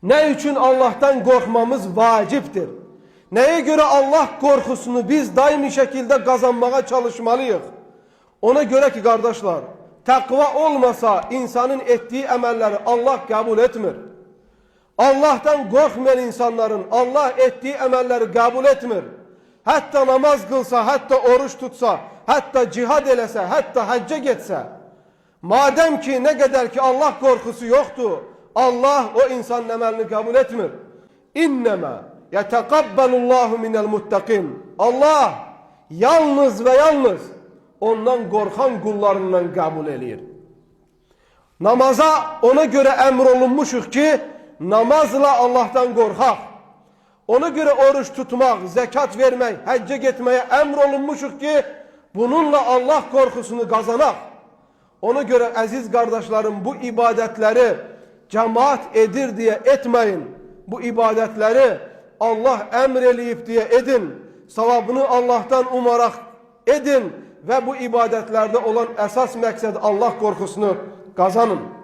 Ne için Allah'tan korkmamız vaciptir? Neye göre Allah korkusunu biz daimi şekilde kazanmaya çalışmalıyız? Ona göre ki kardeşler, takva olmasa insanın ettiği emelleri Allah kabul etmir. Allah'tan korkmayan insanların Allah ettiği emelleri kabul etmir. Hatta namaz kılsa, hatta oruç tutsa, hatta cihad elese, hatta hacca gitse. Madem ki ne kadar ki Allah korkusu yoktu, Allah o insanın emelini kabul etmir. İnnemâ yetekabbalullahu minel muttakin. Allah yalnız ve yalnız ondan korkan kullarından kabul ediyor. Namaza ona göre emrolunmuşuz ki namazla Allah'tan korkak. Ona göre oruç tutmak, zekat vermek, hacca gitmeye emrolunmuşuz ki bununla Allah korkusunu kazanak. Ona göre aziz kardeşlerim, bu ibadetleri cemaat edir diye etmeyin. Bu ibadetleri Allah emreleyip diye edin. Sevabını Allah'tan umarak edin ve bu ibadetlerde olan esas maksat Allah korkusunu kazanın.